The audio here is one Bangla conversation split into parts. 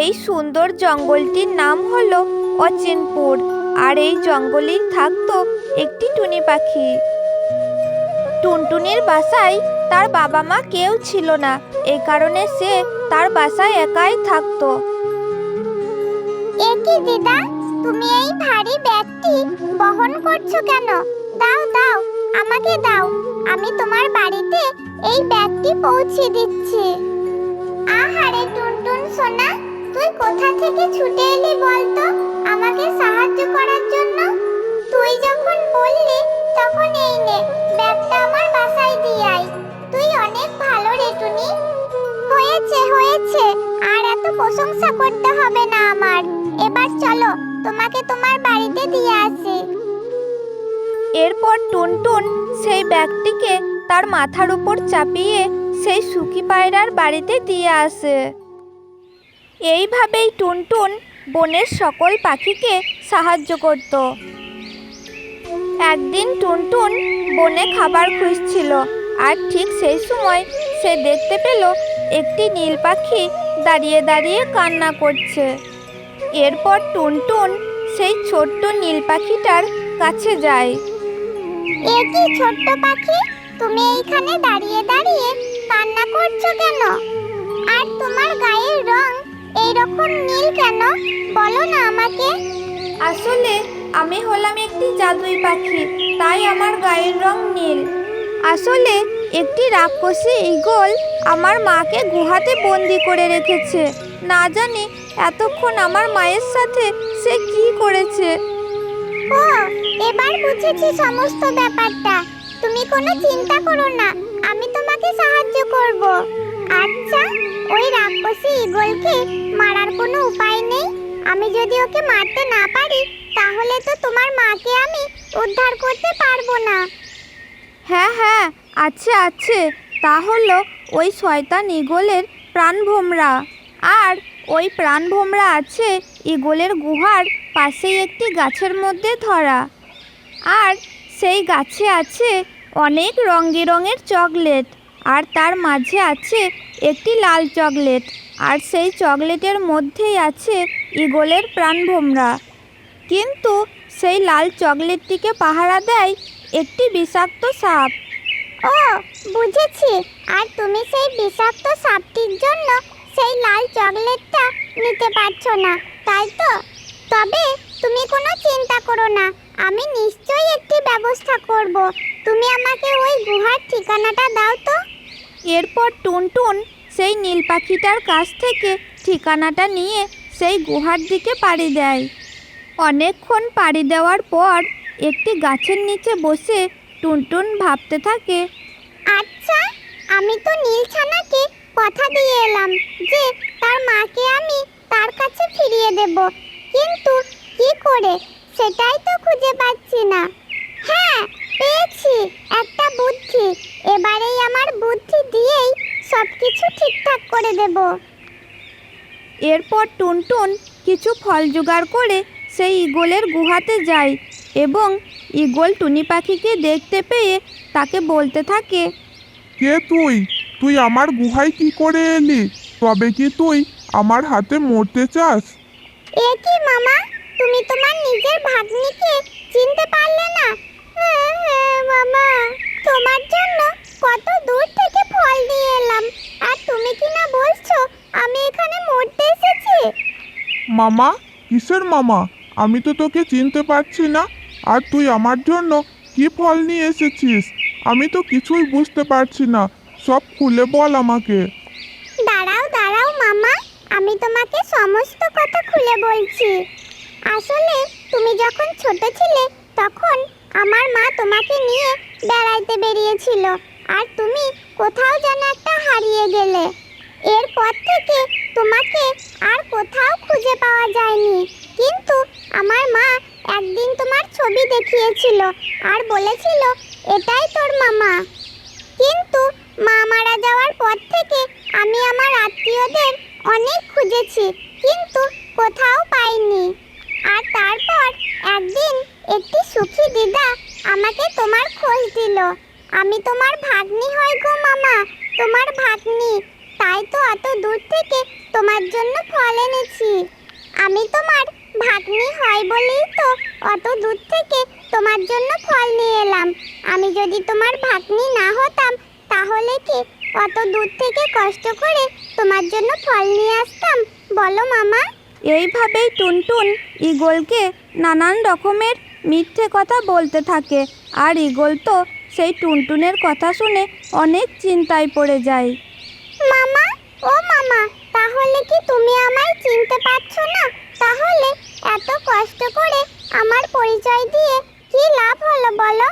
এই সুন্দর জঙ্গলটির নাম হলো অচিনপুর। আর এই জঙ্গলেই থাকতো একটি টুনি পাখি। টুনটুনির বাসায় তার বাবা মা কেউ ছিল না, এই কারণে সে তার বাসায় একাই থাকতো। একি দিদা, তুমি এই ভারী ব্যাগটি বহন করছো কেন? দাও দাও, আমাকে দাও, আমি তোমার বাড়িতে এই ব্যাগটি পৌঁছে দিচ্ছি। আহারে টুনটুন সোনা, তুই কোথা থেকে ছুটে এলি বলতো আমাকে সাহায্য করার জন্য? তুই যখন বললি তখন এই নে, ব্যাগটা আমার বাসায় দিয়ে আয়। তুই অনেক ভালো রে টুনি। হয়েছে হয়েছে, আর এত প্রশংসা করতে হবে না আমার। এবার চলো, তোমাকে তোমার বাড়িতে দিয়ে আসি। এরপর টুনটুন সেই ব্যাগটিকে তার মাথার উপর চাপিয়ে সেই সুখী পায়রার বাড়িতে দিয়ে আসে। এইভাবেই টুনটুন বনের সকল পাখিকে সাহায্য করত। একদিন টুনটুন বনে খাবার খুঁজছিল, আর ঠিক সেই সময় সে দেখতে পেল একটি নীল পাখি দাঁড়িয়ে দাঁড়িয়ে কান্না করছে। এরপর টুনটুন সেই ছোট্ট নীল পাখিটার কাছে যায়। এ কি ছোট্ট পাখি, তুমি এইখানে দাঁড়িয়ে দাঁড়িয়ে কান্না করছো কেন? আর তোমার গায়ের রং এইরকম নীল কেন, বলো না আমাকে। আসলে আমি হলাম একটি জাদুই পাখি, তাই আমার গায়ের রং নীল। আসলে একটি রাক্ষসী ঈগল আমার মাকে গুহাতে বন্দি করে রেখেছে। না জানি এতক্ষণ আমার মায়ের সাথে সে কি করেছে। ও, এবার বুঝেছি সমস্ত ব্যাপারটা। তুমি কোনো চিন্তা করো না, আমি তোমাকে সাহায্য করব। আচ্ছা, ওই রাক্ষসী ঈগলকে মারার কোনো উপায় নেই? আমি যদি ওকে মারতে না পারি, তাহলে তো তোমার মাকে আমি উদ্ধার করতে পারবো না। হ্যাঁ হ্যাঁ, আছে আছে। তা হলো ওই শয়তান ঈগলের প্রাণভোমরা। আর ওই প্রাণভোমরা আছে ঈগলের গুহার পাশেই একটি গাছের মধ্যে ধরা। আর সেই গাছে আছে অনেক রঙের চকলেট, আর তার মাঝে আছে একটি লাল চকলেট, আর সেই চকলেটের মধ্যেই আছে ঈগলের প্রাণভোমরা। কিন্তু সেই লাল চকলেটটিকে পাহারা দেয় একটি বিষাক্ত সাপ। ও, বুঝেছি। আর তুমি সেই বিষাক্ত সাপটির জন্য সেই লাল চকলেটটা নিতে পারছো না, তাই তো? তবে তুমি কোনো চিন্তা করো না, আমি নিশ্চয়ই একটি ব্যবস্থা করব। তুমি আমাকে ওই গুহার ঠিকানাটা দাও তো। এরপর টুনটুন সেই নীল পাখিটার কাছ থেকে ঠিকানাটা নিয়ে সেই গুহার দিকে পাড়ি দেয়। অনেকক্ষণ পাড়ি দেওয়ার পর একটি গাছের নিচে বসে টুনটুন ভাবতে থাকে। আচ্ছা, আমি তো নীলছানাকে কথা দিয়ে এলাম যে তার মাকে আমি তার কাছে ফিরিয়ে দেব, কিন্তু কি করে সেটাই তো খুঁজে পাচ্ছি না। হ্যাঁ, পেয়েছি একটা বুদ্ধি। এবারেই আমার বুদ্ধি দিয়েই সবকিছু ঠিকঠাক করে দেব। এরপর টুনটুন কিছু ফল জোগাড় করে সেই ঈগলের গুহাতে যায় এবং ঈগল টুনি পাখিকে দেখতে পেয়ে তাকে বলতে থাকে, কে তুই? তুই আমার গুহায় কি করে এলি? তবে কি তুই আমার হাতে মরতে চাস? এ কি মামা, তুমি তোমার নিজের ভাগ্নিকে চিনতে পারলে না? হ্যাঁ হ্যাঁ মামা, তোমার জন্য কত দূর থেকে ফল নিয়ে এলাম, আর তুমি কি না বলছো আমি এখানে মরতে এসেছি? মামা? কিসের মামা? আমি তো তোকে চিনতে পারছি না। আর তুই আমার জন্য কি ফল নিয়ে এসেছিস? আমি তো কিছুই বুঝতে পারছি না, সব খুলে বল আমাকে। দাঁড়াও দাঁড়াও মামা, আমি তোমাকে সমস্ত কথা খুলে বলছি। আসলে তুমি যখন ছোট ছিলে তখন আমার মা তোমাকে নিয়ে বেড়াইতে বেরিয়েছিল, আর তুমি কোথাও যেন একটা হারিয়ে গেলে। এরপর থেকে তোমাকে আর কোথাও খুঁজে পাওয়া যায়নি। কিন্তু আমার মা একদিন তোমার ছবি দেখিয়েছিল আর বলেছিল এটাই তোর মামা। কিন্তু মা মারা যাওয়ার পর থেকে আমি আমার আত্মীয়দের অনেক খুঁজেছি, কিন্তু কোথাও পাইনি। আর তারপর একদিন একটি সুখী দিদা আমাকে তোমার খোঁজ দিল। আমি তোমার ভাগ্নি হই গো মামা, তোমার ভাগ্নি। তাই তো অত দূর থেকে তোমার জন্য ফল এনেছি। আমি তোমার ভাগ্নি হয় বলেই তো অত দূর থেকে তোমার জন্য ফল নিয়ে এলাম। আমি যদি তোমার ভাগ্নি না হতাম তাহলে কি অত দূর থেকে কষ্ট করে তোমার জন্য ফল নিয়ে আসতাম বলো মামা? এইভাবেই টুনটুন ঈগলকে নানান রকমের মিথ্যে কথা বলতে থাকে। আর ঈগল তো সেই টুনটুনের কথা শুনে অনেক চিন্তায় পড়ে যায়। মামা, ও মামা, তাহলে কি তুমি আমায় চিনতে পারছো না? তাহলে এত কষ্ট করে আমার পরিচয় দিয়ে কি লাভ হলো বলো?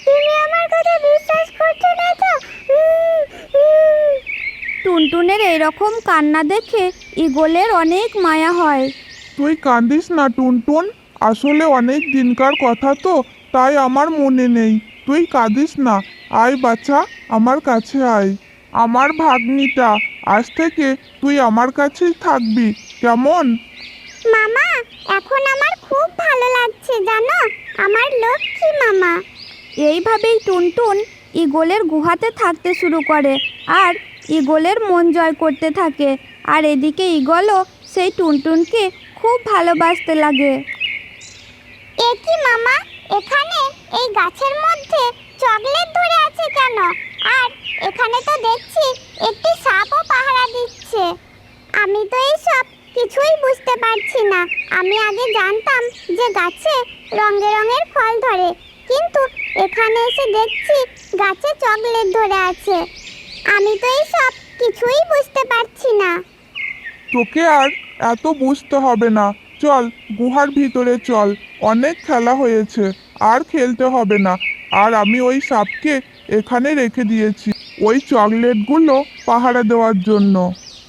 তুমি আমার কথা বিশ্বাস করছো না তো? টুনটুনের এইরকম কান্না দেখে ঈগলের অনেক মায়া হয়। তুই কাঁদিস না টুনটুন, আসলে অনেক দিনকার কথা তো, তাই আমার মনে নেই। তুই কাঁদিস না, আয় বাচ্চা, আমার কাছে আয়। আমার ভাগ্নিটা, আজ থেকে তুই আমার কাছেই থাকবি, কেমন? মামা, এখন আমার খুব ভালো লাগছে জানো, আমার লক্ষ্মী মামা। এইভাবেই টুনটুন ঈগলের গুহাতে থাকতে শুরু করে আর ঈগলের মন জয় করতে থাকে। আর এদিকে ঈগলও সেই টুনটুনকে খুব ভালোবাসতে লাগে। এ কি মামা, এখানে এই গাছের মধ্যে চকলেট ধরে আছে কেন? আর এখানে তো দেখছি একটি সাপও পাহারা দিচ্ছে। আমি তো এই সব কিছুই বুঝতে পারছি না। আমি আগে জানতাম যে গাছে রঙে রঙের ফল ধরে, কিন্তু এখানে এসে দেখছি গাছে চকলেট ধরে আছে। আমি তো এই সব কিছুই বুঝতে পারছি না। তোকে আর এত বুঝতে হবে না, চল গুহার ভিতরে চল। অনেক খেলা হয়েছে, আর খেলতে হবে না। আর আমি ওই সাপকে এখানে রেখে দিয়েছি ওই চকলেটগুলো পাহারা দেওয়ার জন্য।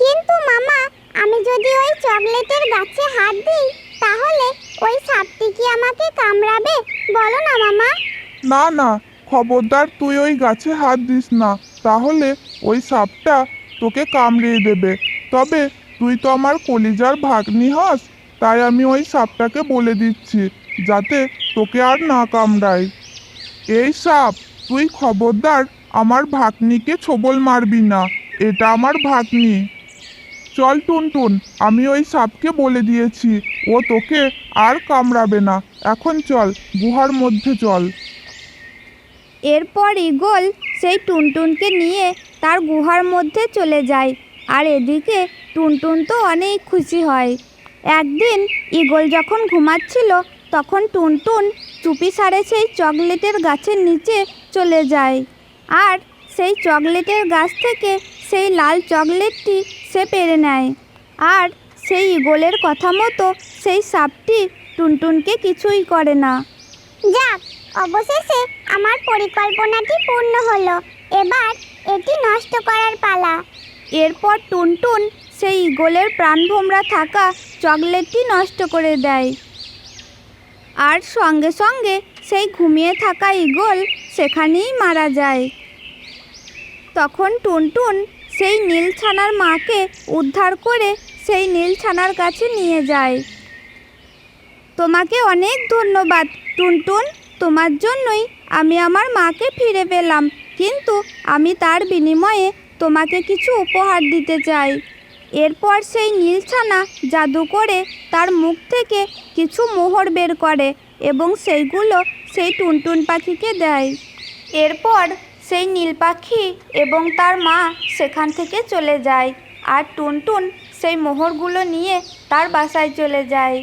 কিন্তু মামা, আমি যদি ওই চকলেটের গাছে হাত দিই তাহলে ওই সাপটি কি আমাকে কামড়াবে বলো না মামা? না না, খবরদার তুই ওই গাছে হাত দিস না, তাহলে ওই সাপটা তোকে কামড়িয়ে দেবে। তবে তুই তো আমার কলিজার ভাগ্নি হস, তাই আমি ওই সাপটাকে বলে দিচ্ছি যাতে তোকে আর না কামড়ায়। এই সাপ, তুই খবরদার আমার ভাগ্নিকে ছোবল মারবি না, এটা আমার ভাগ্নি। চল টুনটুন, আমি ওই সাপকে বলে দিয়েছি, ও তোকে আর কামড়াবে না। এখন চল, গুহার মধ্যে চল। এরপর ঈগল সেই টুনটুনকে নিয়ে তার গুহার মধ্যে চলে যায়। আর এদিকে টুনটুন তো অনেক খুশি হয়। একদিন ঈগল যখন ঘুমাচ্ছিল তখন টুনটুন চুপিসারে সেই চকলেটের গাছের নিচে চলে যায়। আর সেই চকলেটের গাছ থেকে সেই লাল চকলেটটি সে পেড়ে নেয়। আর সেই ঈগলের কথা মতো সেই সাপটি টুনটুনকে কিছুই করে না। যাক, অবশেষে আমার পরিকল্পনাটি পূর্ণ হলো। এবার এটি নষ্ট করার পালা। এরপর টুনটুন সেই ঈগলের প্রাণভোমরা থাকা চকলেটটি নষ্ট করে দেয়। আর সঙ্গে সঙ্গে সেই ঘুমিয়ে থাকা ঈগল সেখানেই মারা যায়। তখন টুনটুন সেই নীলছানার মাকে উদ্ধার করে সেই নীলছানার কাছে নিয়ে যায়। তোমাকে অনেক ধন্যবাদ টুনটুন, তোমার জন্যই আমি আমার মাকে ফিরে পেলাম, কিন্তু আমি তার বিনিময়ে তোমাকে কিছু উপহার দিতে চাই। এরপর সেই নীলছানা জাদু করে তার মুখ থেকে কিছু মোহর বের করে এবং সেইগুলো সেই টুনটুন পাখিকে দেয়। এরপর সেই নীল পাখি এবং তার মা সেখান থেকে চলে যায়। আর টুনটুন সেই মোহরগুলো নিয়ে তার বাসায় চলে যায়।